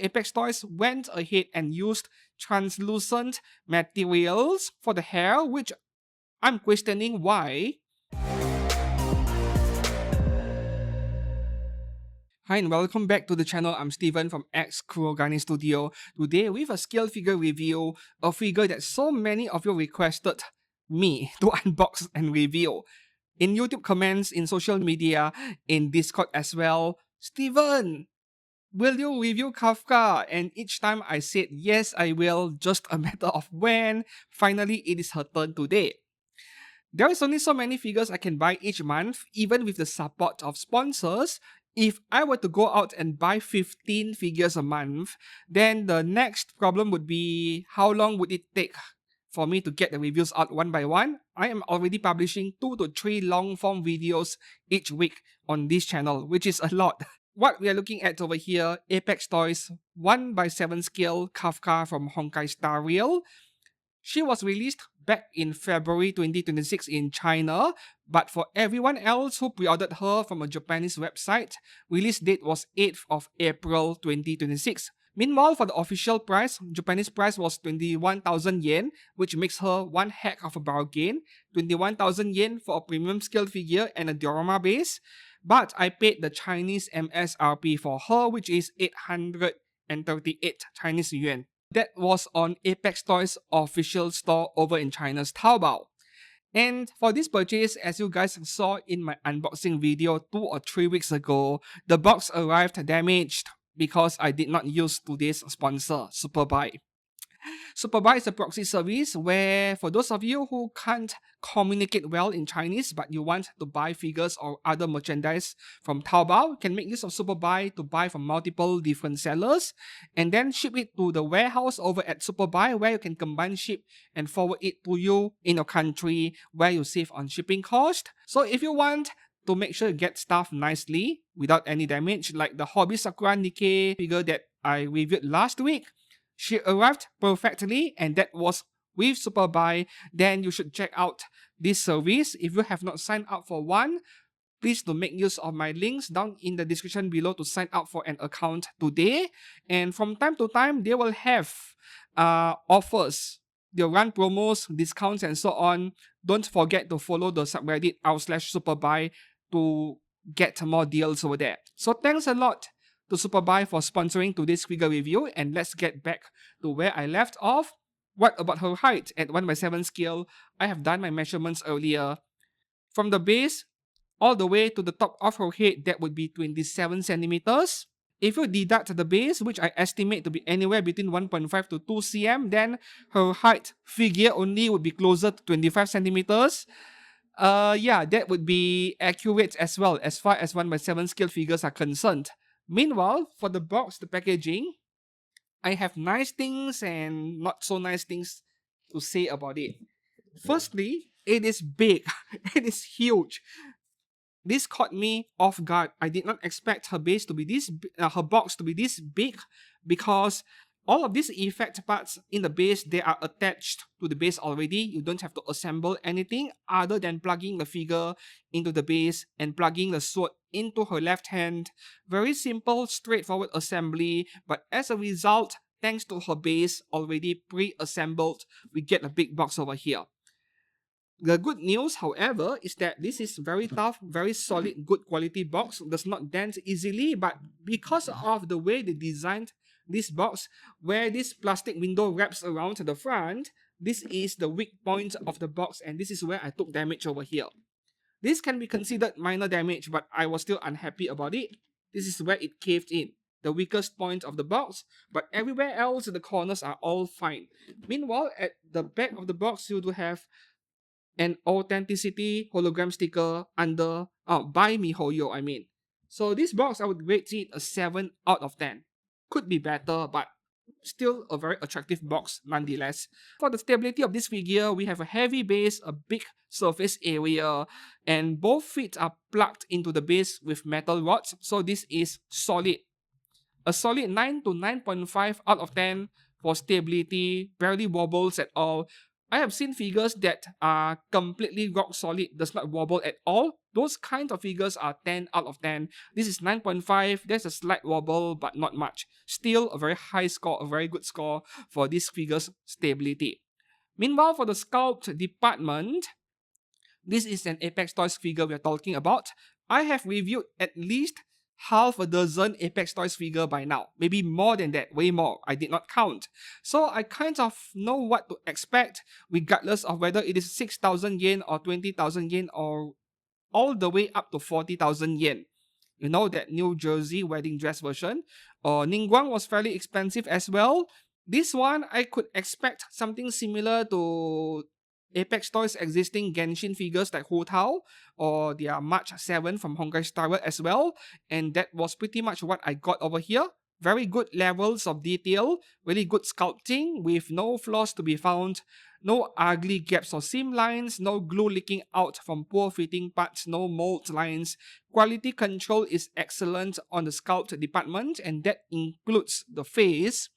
Apex Toys went ahead and used translucent materials for the hair, which I'm questioning why. Hi and welcome back to the channel. I'm Steven from X Kurogane Studio. Today with a scale figure review, a figure that so many of you requested me to unbox and review. In YouTube comments, in social media, in Discord as well. Steven, will you review Kafka? And each time I said yes, I will, just a matter of when. Finally, it is her turn today. There is only so many figures I can buy each month, even with the support of sponsors. If I were to go out and buy 15 figures a month, then the next problem would be how long would it take for me to get the reviews out one by one. I am already publishing 2 to 3 long form videos each week on this channel, which is a lot. What we are looking at over here, Apex Toys 1/7 scale Kafka from Honkai Star Rail. She was released back in February 2026 in China, but for everyone else who pre-ordered her from a Japanese website, release date was 8th of April 2026. Meanwhile, for the official price, Japanese price was 21,000 yen, which makes her one heck of a bargain. 21,000 yen for a premium scale figure and a diorama base. But I paid the Chinese MSRP for her, which is 838 Chinese yuan. That was on Apex Toys' official store over in China's Taobao. And for this purchase, as you guys saw in my unboxing video 2 or 3 weeks ago, the box arrived damaged because I did not use today's sponsor, Superbuy. Superbuy is a proxy service where, for those of you who can't communicate well in Chinese but you want to buy figures or other merchandise from Taobao, you can make use of Superbuy to buy from multiple different sellers and then ship it to the warehouse over at Superbuy, where you can combine ship and forward it to you in your country where you save on shipping cost. So if you want to make sure you get stuff nicely without any damage, like the Hobby Sakura Nikkei figure that I reviewed last week, she arrived perfectly, and that was with Superbuy. Then you should check out this service. If you have not signed up for one, please do make use of my links down in the description below to sign up for an account today. And from time to time, they will have offers. They'll run promos, discounts, and so on. Don't forget to follow the subreddit r/Superbuy to get more deals over there. So thanks a lot to Superbuy for sponsoring today's figure review, and let's get back to where I left off. What about her height at 1/7 scale? I have done my measurements earlier. From the base all the way to the top of her head, that would be 27 centimeters. If you deduct the base, which I estimate to be anywhere between 1.5 to 2 cm, then her height figure only would be closer to 25 centimeters. Yeah, that would be accurate as well as far as 1/7 scale figures are concerned. Meanwhile, for the box, the packaging, I have nice things and not so nice things to say about it. Firstly, it is big. It is huge. This caught me off guard. I did not expect her base to be her box to be this big, because all of these effect parts in the base, they are attached to the base already. You don't have to assemble anything other than plugging the figure into the base and plugging the sword into her left hand. Very simple, straightforward assembly, but as a result, thanks to her base already pre-assembled, we get a big box over here. The good news, however, is that this is very tough, very solid, good quality box. Does not dent easily, but because of the way they designed this box, where this plastic window wraps around the front, this is the weak point of the box, and this is where I took damage over here. This can be considered minor damage, but I was still unhappy about it. This is where it caved in, the weakest point of the box, but everywhere else the corners are all fine. Meanwhile, at the back of the box, you do have an authenticity hologram sticker under by MiHoYo, I mean. So this box, I would rate it a 7 out of 10. Could be better, but still a very attractive box nonetheless. For the stability of this figure, we have a heavy base, a big surface area, and both feet are plugged into the base with metal rods, so this is solid. A solid 9 to 9.5 out of 10 for stability, barely wobbles at all. I have seen figures that are completely rock solid, does not wobble at all. Those kinds of figures are 10 out of 10. This is 9.5. There's a slight wobble, but not much. Still a very high score, a very good score for this figure's stability. Meanwhile, for the sculpt department, this is an Apex Toys figure we're talking about. I have reviewed at least half a dozen Apex Toys figure by now. Maybe more than that, way more. I did not count. So I kind of know what to expect regardless of whether it is 6,000 yen or 20,000 yen or all the way up to 40,000 yen. You know, that New Jersey wedding dress version. Or Ningguang was fairly expensive as well. This one, I could expect something similar to Apex Toys' existing Genshin figures like Hu Tao or their March 7 from Honkai Star Rail as well. And that was pretty much what I got over here. Very good levels of detail, really good sculpting with no flaws to be found. No ugly gaps or seam lines, no glue leaking out from poor fitting parts, no mold lines. Quality control is excellent on the sculpt department, and that includes the face.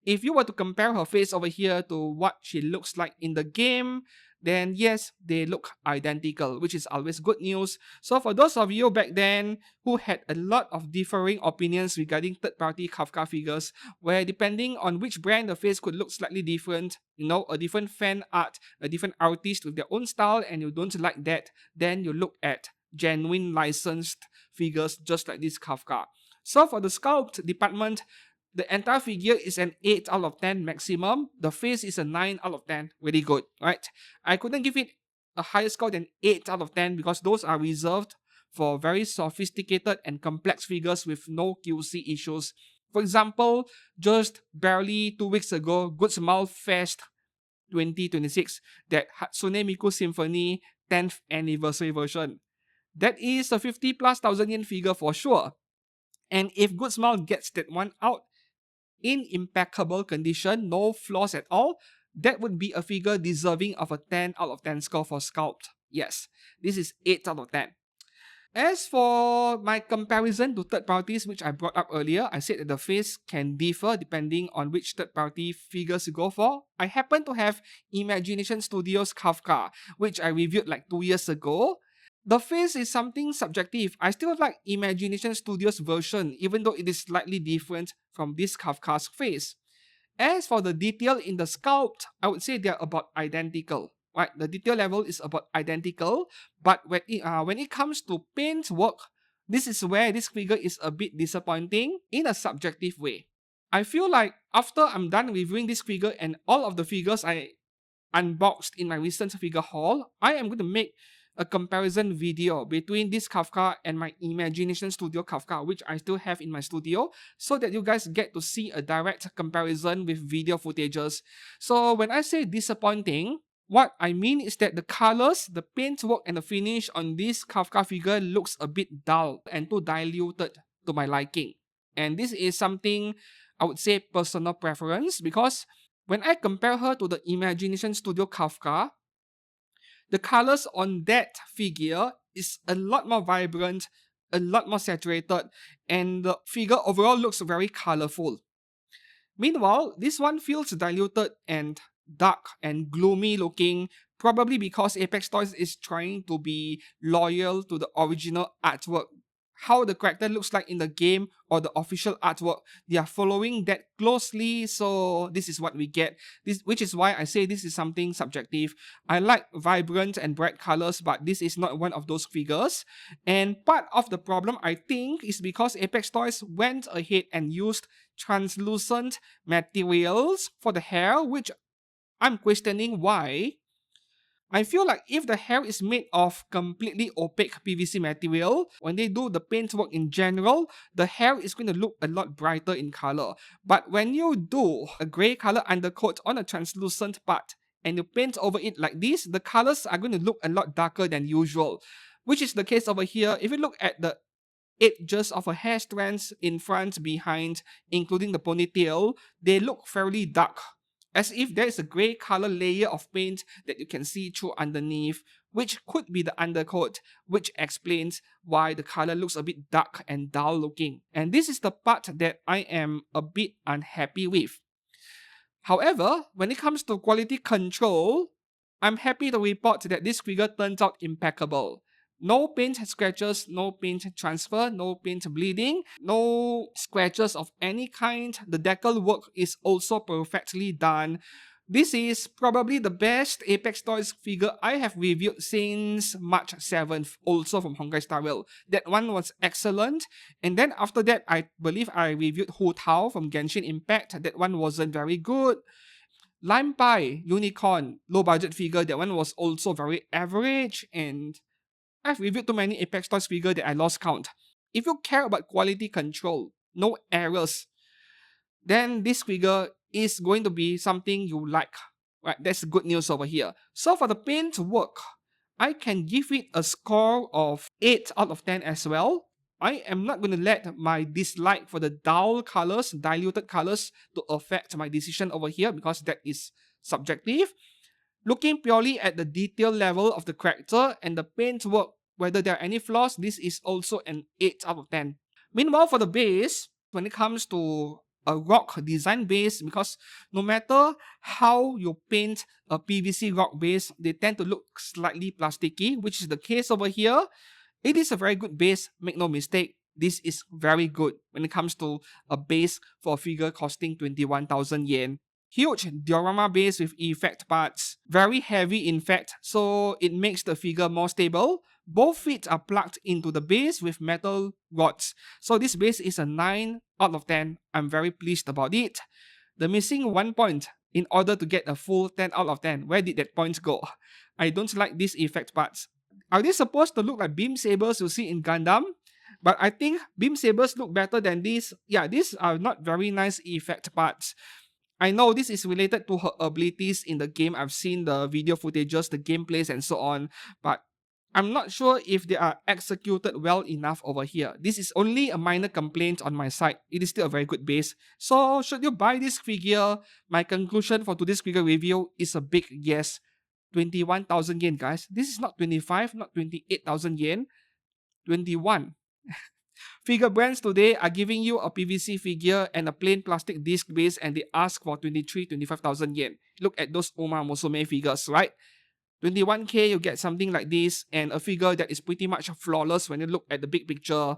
If you were to compare her face over here to what she looks like in the game, then yes, they look identical, which is always good news. So for those of you back then who had a lot of differing opinions regarding third-party Kafka figures, where depending on which brand the face could look slightly different, you know, a different fan art, a different artist with their own style, and you don't like that, then you look at genuine licensed figures just like this Kafka. So for the sculpt department, the entire figure is an 8 out of 10 maximum. The face is a 9 out of 10. Really good, right? I couldn't give it a higher score than 8 out of 10 because those are reserved for very sophisticated and complex figures with no QC issues. For example, just barely 2 weeks ago, Good Smile Fest 2026, that Hatsune Miku Symphony 10th anniversary version. That is a 50 plus thousand yen figure for sure. And if Good Smile gets that one out in impeccable condition, no flaws at all, that would be a figure deserving of a 10 out of 10 score for sculpt. Yes, this is 8 out of 10. As for my comparison to third parties, which I brought up earlier, I said that the face can differ depending on which third party figures you go for. I happen to have Imagination Studios Kafka, which I reviewed like 2 years ago. The face is something subjective. I still like Imagination Studios version, even though it is slightly different from this Kafka's face. As for the detail in the sculpt, I would say they're about identical. Right, the detail level is about identical, but when it comes to paint work, this is where this figure is a bit disappointing in a subjective way. I feel like after I'm done reviewing this figure and all of the figures I unboxed in my recent figure haul, I am going to make a comparison video between this Kafka and my Imagination Studio Kafka, which I still have in my studio, so that you guys get to see a direct comparison with video footages. So when I say disappointing, what I mean is that the colors, the paintwork, and the finish on this Kafka figure looks a bit dull and too diluted to my liking. And this is something I would say personal preference, because when I compare her to the Imagination Studio Kafka, the colors on that figure is a lot more vibrant, a lot more saturated, and the figure overall looks very colorful. Meanwhile, this one feels diluted and dark and gloomy looking, probably because Apex Toys is trying to be loyal to the original artwork. How the character looks like in the game or the official artwork, they are following that closely, so this is what we get. Which is why I say this is something subjective. I like vibrant and bright colors, but this is not one of those figures. And part of the problem, I think, is because Apex Toys went ahead and used translucent materials for the hair, which I'm questioning why. I feel like if the hair is made of completely opaque PVC material, when they do the paintwork in general, the hair is going to look a lot brighter in color. But when you do a grey color undercoat on a translucent part and you paint over it like this, the colors are going to look a lot darker than usual. Which is the case over here. If you look at the edges of a hair strands in front, behind, including the ponytail, they look fairly dark, as if there is a grey color layer of paint that you can see through underneath, which could be the undercoat, which explains why the color looks a bit dark and dull looking. And this is the part that I am a bit unhappy with. However, when it comes to quality control, I'm happy to report that this figure turns out impeccable. No paint scratches, no paint transfer, no paint bleeding, no scratches of any kind. The decal work is also perfectly done. This is probably the best Apex Toys figure I have reviewed since March 7th, also from Honkai Star Rail. That one was excellent. And then after that, I believe I reviewed Hu Tao from Genshin Impact. That one wasn't very good. Lime Pie, Unicorn, low budget figure, that one was also very average. And I've reviewed too many Apex Toys figure that I lost count. If you care about quality control, no errors, then this figure is going to be something you like. Right, that's good news over here. So for the paint work, I can give it a score of 8 out of 10 as well. I am not going to let my dislike for the dull colors, diluted colors, to affect my decision over here because that is subjective. Looking purely at the detail level of the character and the paint work, whether there are any flaws, this is also an 8 out of 10. Meanwhile, for the base, when it comes to a rock design base, because no matter how you paint a PVC rock base, they tend to look slightly plasticky, which is the case over here. It is a very good base, make no mistake. This is very good when it comes to a base for a figure costing 21,000 yen. Huge diorama base with effect parts, very heavy in fact, so it makes the figure more stable. Both feet are plugged into the base with metal rods. So this base is a 9 out of 10. I'm very pleased about it. The missing 1 point in order to get a full 10 out of 10. Where did that point go? I don't like these effect parts. Are they supposed to look like beam sabers you see in Gundam? But I think beam sabers look better than these. Yeah, these are not very nice effect parts. I know this is related to her abilities in the game. I've seen the video footages, the gameplays, and so on. But I'm not sure if they are executed well enough over here. This is only a minor complaint on my side. It is still a very good base. So should you buy this figure? My conclusion for today's figure review is a big yes. 21,000 yen, guys. This is not 25, not 28,000 yen. 21. Figure brands today are giving you a PVC figure and a plain plastic disc base and they ask for 25,000 yen. Look at those Oma Musume figures, right? 21k, you get something like this and a figure that is pretty much flawless when you look at the big picture.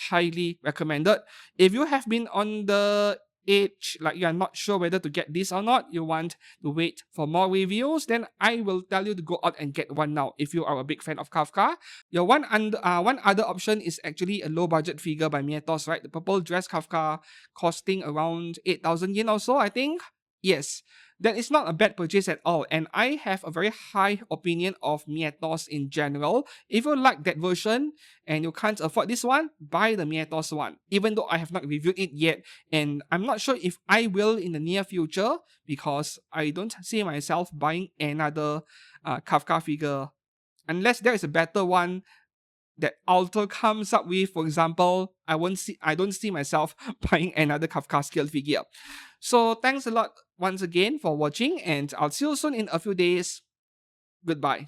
Highly recommended. If you have been on the edge, like you are not sure whether to get this or not, you want to wait for more reviews, then I will tell you to go out and get one now if you are a big fan of Kafka. Your one other option is actually a low budget figure by Mietos, right? The purple dress Kafka costing around 8,000 yen or so, I think. Yes, that is not a bad purchase at all, and I have a very high opinion of Mietos in general. If you like that version and you can't afford this one, buy the Mietos one, even though I have not reviewed it yet, and I'm not sure if I will in the near future because I don't see myself buying another Kafka figure unless there is a better one that Alter comes up with. For example, I don't see myself buying another Kafka scale figure. So thanks a lot once again for watching, and I'll see you soon in a few days. Goodbye.